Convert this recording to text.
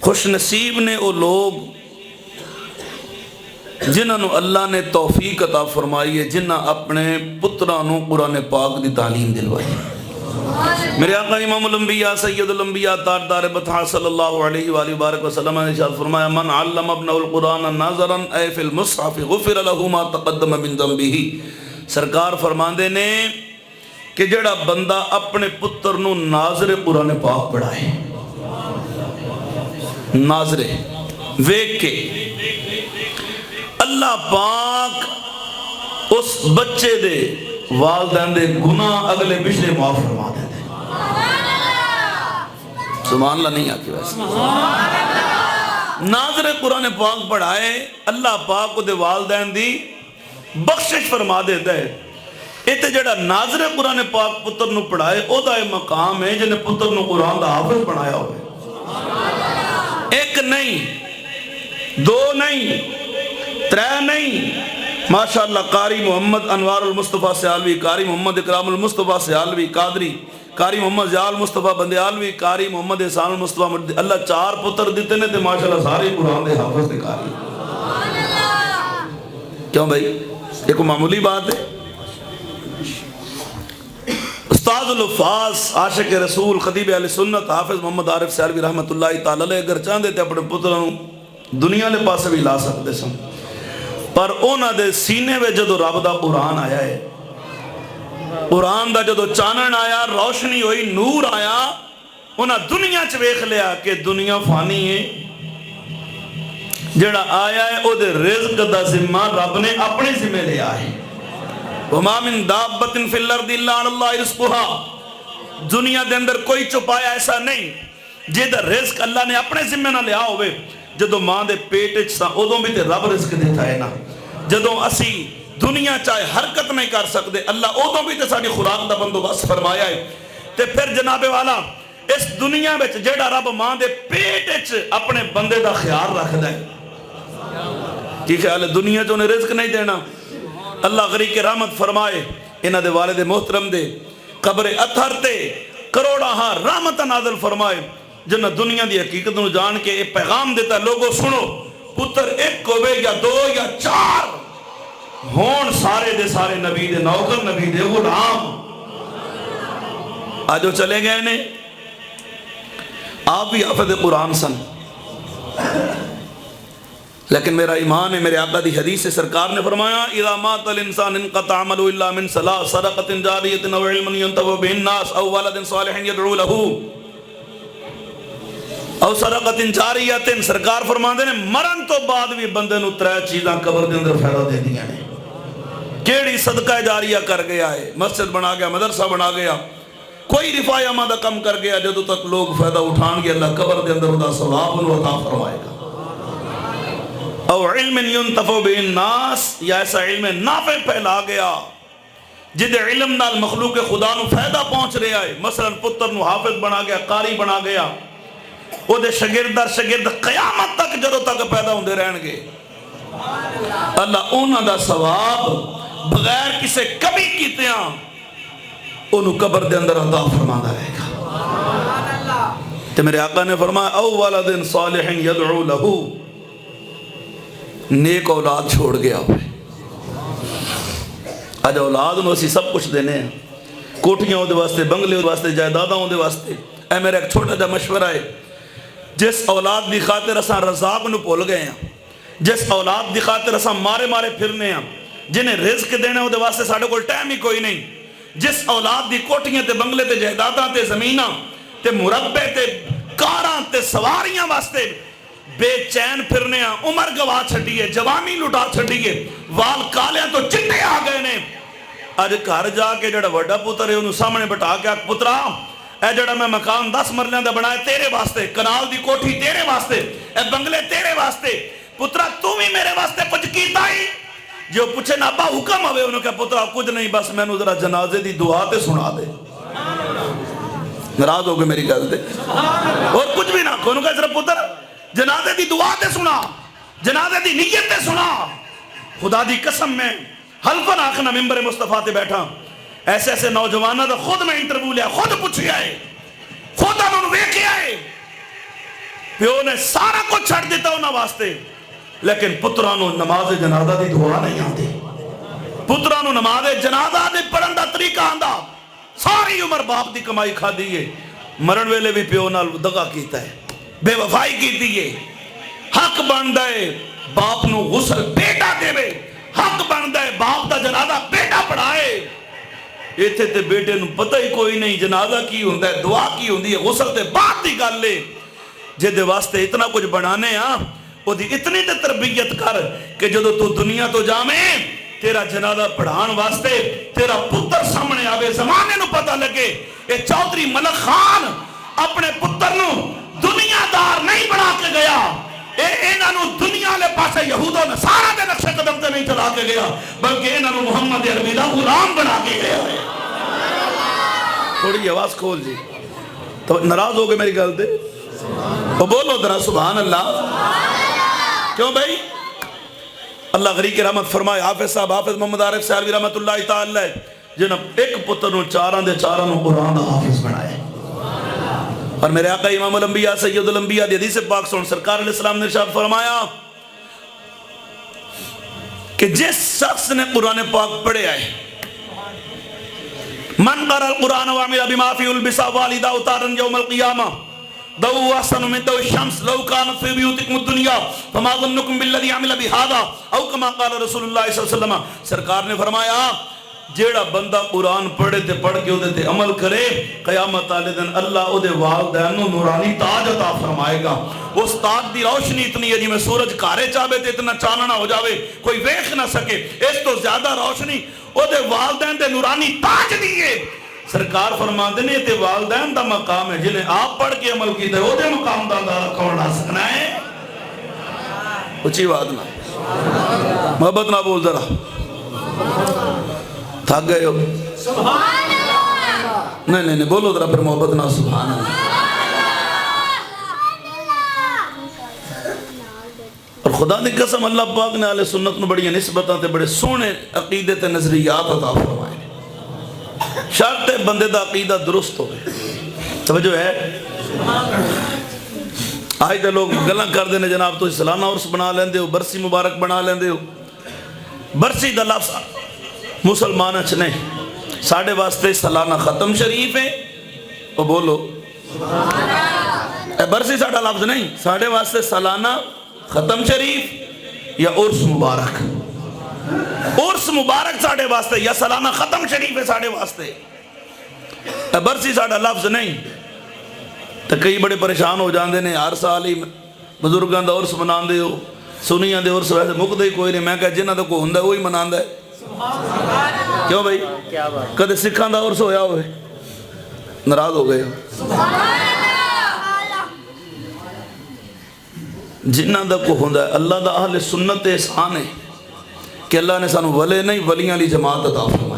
خوش نصیب نے وہ لوگ جنہوں اللہ نے توفیق عطا فرمائی ہے، جنہاں اپنے پترانوں قرآن پاک دی تعلیم دلوائی۔ میرے آقا امام الانبیاء سید الانبیاء تاجدار بطحا صلی اللہ علیہ وآلہ وبارک وسلم نے ارشاد فرمایا من علم ابنہ القرآن ناظرا اے فی المصحف غفر له ما تقدم من ذنبہ۔ سرکار فرماندے نے کہ جڑا بندہ اپنے پتر نو ناظر قرآن پاک پڑھائے، ناظر ویک کے، اللہ پاک اس بچے دے والدین دے گناہ اگلے پچھلے معاف فرما دے دے۔ سبحان اللہ نہیں آتی ویسے، ناظر قرآن پاک پڑھائے اللہ پاک دے والدین دی بخشش فرما دے دے۔ ایتے جڑا ناظر قرآن پاک پتر نو پڑھائے او دا مقام ہے جنہیں پتر نو قرآن دا حافظ بنایا ہوئے۔ ایک نہیں، دو نہیں، ترے نہیں، ماشاءاللہ قاری محمد انوار المصطفیٰ سیالوی، قاری محمد اکرام المصطفیٰ سیالوی، قادری، قاری محمد زیال مصطفیٰ بندیالوی، قاری محمد احسان المصطفیٰ، اللہ چار پتر دیتے نے تے ماشاءاللہ ساری قرآن دے حافظ دے قاری۔ کیوں بھائی؟ یہ کوئی معمولی بات ہے؟ استاد الحفاظ عاشق رسول خطیب اہل سنت حافظ محمد عارف سیالوی رحمت اللہ تعالی علیہ اگر چاہتے تھے اپنے پتروں دنیا لے پاسے بھی لا سکتے سن، پر اونا دے سینے میں جدو رب دا قرآن آیا ہے، قرآن دا جدو چانن آیا، روشنی ہوئی، نور آیا، اونا دنیا چویخ لیا کہ دنیا فانی ہے، جڑا آیا ہے او دے رزق دا ذمہ رب نے اپنے ذمہ لیا ہے۔ وَمَا مِن دَابَّةٍ فِي الْأَرْضِ إِلَّا عَلَى اللَّهِ رِزْقُهَا، دنیا دے اندر کوئی چھپایا ایسا نہیں جے دا رزق اللہ نے اپنے ذمہ نہ لیا ہوئے۔ جدو ماں دے پیٹ سا ادوں بھی تے رب رزق دیتا ہے نا، جدو اسی دنیا چاہے حرکت نہیں کر سکتے اللہ ادوں بھی تے ساڑی خوراک دا بندوبست فرمایا ہے۔ تے پھر جناب والا اس دنیا میں جیڑا رب ماں دے پیٹ اپنے بندے دا خیال رکھ دے، کی خیال ہے دنیا جو انہیں رزق نہیں دینا؟ اللہ غریق رحمت فرمائے انہ دے والد محترم دے قبر اتھر تے کروڑا ہاں رحمت نازل فرمائے، جنہ دنیا دی حقیقت نو جان کے ایک پیغام دیتا ہے لوگوں سنو، پتر ایک ہوئے یا دو یا چار ہون سارے دے سارے نبی دے نوکر، نبی دے غلام، آجو چلے گئے نے آپ بھی حافظ قرآن سن، لیکن میرا ایمان ہے میرے آقا دی حدیث سے سرکار نے فرمایا اذا مات الانسان انقطع عمله الا من ثلاث صدقۃ جاریۃ او علم ينتفع به الناس او ولد صالح يدعو له او صدقۃ جاریۃ۔ سرکار فرماندے نے مرن تو بعد بھی بندے نو ترے چیزاں قبر دے اندر فائدہ دے دیاں نے۔ کیڑی صدقہ جاریہ کر گیا ہے، مسجد بنا گیا، مدرسہ بنا گیا، کوئی رفاع آمدہ کم کر گیا، جدو تک لوگ فائدہ اٹھان گے اللہ قبر دے اندر دا ثواب انہوں عطا فرمائے گا۔ او علم ينتفع به الناس، یا ایسا علم نافع پھیلا گیا جدے علم نال مخلوق خدا نو فائدہ پہنچ رہا ہے، مثلا پتر نو حافظ بنا گیا، قاری بنا گیا، او دے شگرد در شگرد قیامت تک جدو تک پیدا ہوندے رہن گے، اللہ اونا دا ثواب بغیر کسے کبھی کیتے ہیں انہوں قبر دے اندر عطا فرمانا رہے گا۔ تو میرے آقا نے فرمایا او ولد صالح یدعو لہو، نیک اولاد چھوڑ گیا ہوئے، آج اولاد انہوں اسی سب کچھ دینے ہیں، کوٹیاں ہوں دے واسطے، بنگلے ہوں دے واسطے، جائیداداں ہوں دے واسطے۔ اے میرا ایک چھوٹا جا مشورہ ہے، جس اولاد دی خاطر اساں رزاق نو بھول گئے ہیں، جس اولاد دی خاطر اساں مارے مارے پھرنے ہیں، جنہیں رزق دینے ہوں دے واسطے ساڑھے کو ٹائم ہی کوئی نہیں، جس اولاد دی کوٹیاں تے بنگلے تے جائیداداں تے زمیناں تے مربع تے کاراں تے سواریاں واسطے بے چین پھرنے ہیں، عمر گوا چھڑیے، جوانی لٹا چھڑیے، وال کالیاں تو چٹے آ گئے نے، آج گھر جا کے جڑا وڈا پتر ہے انہوں سامنے بٹھا کے پترا اے جڑا میں مکان 10 مرلیاں دا بنائے تیرے واسطے، کنال دی کوٹھی تیرے واسطے، اے بنگلے تیرے واسطے، پترا تو بھی میرے واسطے کچھ کیتا ہی؟ جو پوچھے نا ابا حکم ہوئے انہوں کہا پترا کچھ نہیں بس میں نے ذرا جنازے دی دعا تے سنا دے، ناراض ہو گئے میری گل دے، اور کچھ بھی نہ انہوں کہا ذرا پتر جنازے دی دعا تے سنا، جنازے دی نیت تے سنا، خدا دی قسم میں حلفن آخنا ممبر مصطفیٰ تے بیٹھا، ایسے ایسے نوجوانہ دا خود میں انٹرویو لیا، خود پوچھیا ہے، خود انہوں نے ویکھیا ہے، پیو نے سارا کچھ چھڑ دیتا انہاں واسطے، لیکن پترانو نماز جنازہ دی دعا نہیں آتی، پترانو نماز جنازہ دی پڑھن دا طریقہ آندا، ساری عمر باپ دی کمائی کھا دیئے، مرن ویلے بھی پیو نال دغا کیتا ہے، بے وفائی کی دیئے، حق بندا ہے باپ نو غسل بیٹا دے وے، حق بندا ہے باپ دا جنازہ بیٹا پڑھائے۔ ایتھے تے بیٹے نو پتہ ہی کوئی نہیں جنازہ کی ہوندہ ہے، دعا کی ہوندی ہے، غسل تے بات دی گل لے، جے دے واسطے اتنا کچھ بنانے ہاں وہ دی اتنی تے تربیت کر کہ جدو تو دنیا تو جامیں تیرا جنازہ پڑھان واسطے تیرا پتر سامنے آوے، زمانے نو پتہ لگے اے چودھری ملک خان اپنے پتر نو دنیا دار نہیں بنا کے گیا، انہاں نو دنیا لے پاسے یہود و نصارہ دے نقش قدم تے نہیں چلا کے گیا، بلکہ انہاں نو محمد عربی دا غلام بنا کے گیا ہے۔ تھوڑی آواز کھول جی، تو ناراض ہو گئے میری گل دے، وہ بولو ذرا سبحان اللہ۔ کیوں بھائی؟ اللہ غریق رحمت فرمائے، حافظ صاحب حافظ محمد عارف سیالوی رحمت اللہ تعالی جنہاں ایک پتر نو چاراں دے چاراں نو قرآن دا حافظ بنائے، اور میرے آقا امام الانبیاء سید الانبیاء دی حدیث پاک سن سرکار علیہ السلام نے ارشاد فرمایا کہ جس شخص نے قرآن پاک پڑھے آئے، من قرأ القرآن وعمل بما فيه البسا والدہ اتارن یوم القیامہ دو احسن من دو الشمس لو كانت في بيوتكم الدنيا فما ظنكم بالذي عمل بهذا او كما قال رسول اللہ صلی اللہ علیہ وسلم۔ سرکار نے فرمایا جیڑا بندہ قرآن پڑھے تے پڑھ کے دے تے عمل کرے، قیامت والے دن اللہ او دے والدین نو نورانی تاج عطا فرمائے گا۔ اس تاج دی روشنی اتنی ہے جی میں سورج کارے چاہے تے اتنا چاننا ہو جاوے کوئی ویکھ نہ سکے، اس تو زیادہ روشنی او دے والدین دے نورانی تاج دیئے۔ سرکار فرماتے ہیں تے والدین دا مقام ہے، جنہیں آپ پڑھ کے عمل کی دے او دے مقام دا کون آ سکنا ہے؟ اچھی بات نہ محبت نہ بول ذرا، تھک گئے ہو؟ سبحان اللہ۔ نہیں بولو ذرا پھر محبت نہ، سبحان اللہ۔ اور خدا دی قسم اللہ پاک نے اہل سنت نو بڑی نسبتاں تے بڑے سونے عقیدے تے نظریات عطا فرمائے، شرط بندے دا عقیدہ درست ہوئے۔ توجہ ہے؟ آج دے لوگ گلاں کر دینے جناب تو سالانہ عرس بنا لیندے ہو، برسی مبارک بنا لیندے ہو، برسی دا لفظ مسلمان اچھ نہیں، ساڑھے واسطے سالانہ ختم شریف ہے، وہ بولو اے برسی ساڑھا لفظ نہیں، ساڑھے واسطے سالانہ ختم شریف یا عرس مبارک، عرس مبارک ساڑھے واسطے یا سالانہ ختم شریف ہے ساڑھے واسطے، اے برسی ساڑھا لفظ نہیں۔ تو کئی بڑے پریشان ہو جاندے نے، ہر سال ہی بزرگاں دا عرس منان دے ہو، سنیاں دے عرس ویسے مکدے ہی کوئی نہیں، میں کہا جنہ دا کوئی ہندہ وہی منان دے۔ کیوں بھائی؟ کدے سکھان دا عرس ہویا ہوئے ناراض ہو گئے ہو؟ جنہ دا کو ہندہ ہے، اللہ دا اہل سنت احسان ہے کہ اللہ نے سانو ولے نہیں ولیاں لی جماعت عطا فرمائی۔